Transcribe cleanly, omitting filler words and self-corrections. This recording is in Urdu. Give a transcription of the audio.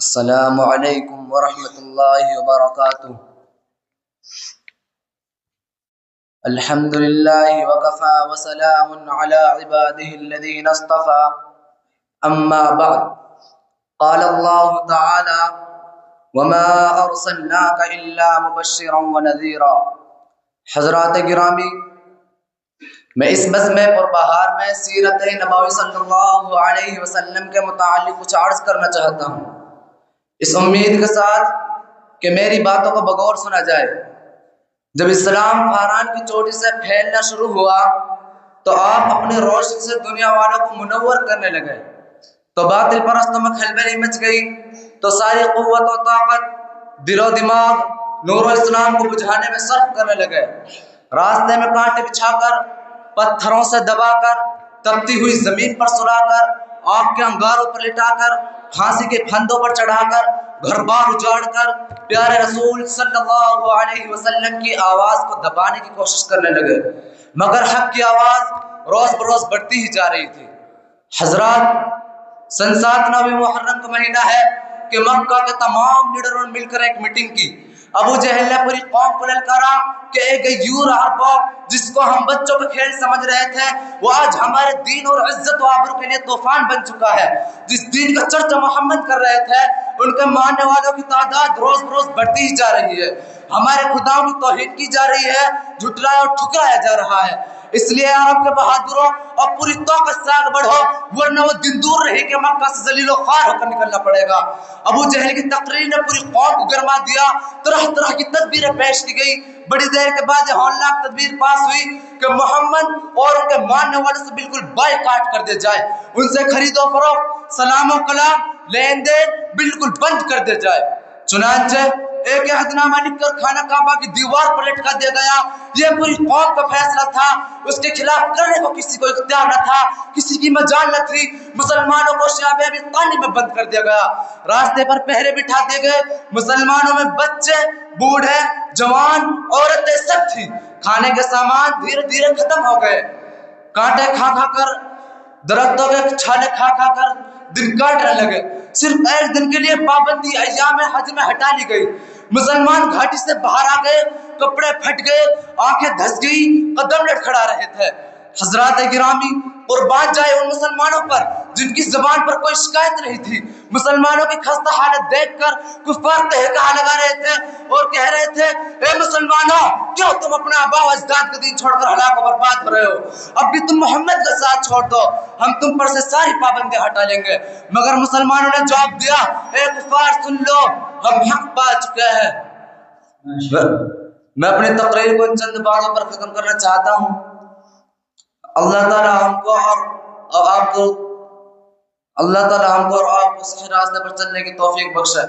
السلام علیکم ورحمۃ اللہ وبرکاتہ۔ الحمد للہ وکفى وسلام علی عباده الذین اصطفى، اما بعد، قال اللہ تعالی وما ارسلناک الا مبشرا ونذیرا۔ حضرات گرامی، میں اس بزم پربہار میں سیرت نبوی صلی اللہ علیہ وسلم کے متعلق کچھ عرض کرنا چاہتا ہوں، اس امید کے ساتھ کہ میری باتوں کو بغور سنا جائے۔ جب اسلام فاران کی چوٹی سے پھیلنا شروع ہوا تو آپ اپنی روشنی سے دنیا والوں کو منور کرنے لگے، تو باطل پرستوں میں کھلبلی مچ گئی، تو ساری قوت و طاقت، دل و دماغ نور و اسلام کو بجھانے میں صرف کرنے لگے۔ راستے میں کانٹے بچھا کر، پتھروں سے دبا کر، تپتی ہوئی زمین پر سلا کر، آگ کے انگاروں پر لٹا کر، پھانسی کے پھندوں پر چڑھا کر، گھر بار اجاڑ کر، پیارے رسول صلی اللہ علیہ وسلم کی آواز کو دبانے کی کوشش کرنے لگے، مگر حق کی آواز روز بروز بڑھتی ہی جا رہی تھی۔ حضرات، سن 7 نویں محرم کا مہینہ ہے کہ مکہ کے تمام لیڈروں نے مل کر ایک میٹنگ کی۔ ابو جہل نے پوری قوم کو للکارا کہ ایک یور عربو جس کو ہم بچوں کا کھیل سمجھ رہے تھے، وہ آج ہمارے دین اور عزت و آبرو کے لیے طوفان بن چکا ہے۔ جس دین کا چرچا محمد کر رہے تھے، ان کے ماننے والوں کی تعداد روز بروز بڑھتی ہی جا رہی ہے، ہمارے خداؤں کی توہین کی جا رہی ہے، جھٹلایا اور ٹھکرایا جا رہا ہے۔ اس لیے عرب کے بہادروں اور پوری طاقت سے آگے بڑھو، ورنہ وہ دن دور رہی کہ مکہ سے ذلیل و خوار ہو کر نکلنا پڑے گا۔ ابو جہل کی تقریر نے پوری قوم کو گرما دیا، طرح طرح کی تدبیریں پیش کی گئی۔ بڑی دیر کے بعد یہ ہولناک تدبیر پاس ہوئی کہ محمد اور ان کے ماننے والوں سے بالکل بائیکاٹ کر دیا جائے، ان سے خرید و فروخت، سلام و کلام، لین دین بالکل بند کر دیا جائے۔ چنانچہ ایک عہد نامہ لکھ کر خانہ کعبہ کی دیوار پر لٹکا دیا گیا۔ یہ پوری قوم کا فیصلہ تھا، اس کے خلاف کرنے کو کسی کو اختیار نہ تھا، کسی کی مجال نہ تھی۔ مسلمانوں کو شعب ابی طالب میں بند کر دیا گیا، راستے پر پہرے بٹھا دیے گئے۔ مسلمانوں میں بچے، بوڑھے، جوان، عورتیں سب تھی۔ کھانے کے سامان دھیرے دھیرے ختم ہو گئے، کانٹے کھا کھا کر، درختوں کے چھالے کھا کھا کر دن کاٹنے لگے۔ صرف ایک دن کے لیے پابندی ایام حج میں ہٹا لی گئی۔ مسلمان گھاٹی سے باہر آ گئے، کپڑے پھٹ گئے، آنکھیں دھس گئی، قدم لڑکھڑا رہے تھے۔ حضرات گرامی، قربان جائے ان مسلمانوں پر جن کی زبان پر کوئی شکایت نہیں تھی۔ مسلمانوں کی خستہ حالت دیکھ کر کفار تہکا لگا رہے تھے اور کہہ رہے تھے، اے مسلمانوں، کیوں تم اپنا آباء و اجداد کا دین چھوڑ کر ہلاک و برباد ہو رہے ہو؟ اب بھی تم محمد کا ساتھ چھوڑ دو، ہم تم پر سے ساری پابندیاں ہٹا لیں گے۔ مگر مسلمانوں نے جواب دیا، اے کفار سن لو، ہم حق پا چکے ہیں۔ میں اپنی تقریر کو ان چند باتوں پر ختم کرنا چاہتا ہوں۔ اللہ تعالی ہم کو اور آپ کو صحیح راستے پر چلنے کی توفیق بخشے۔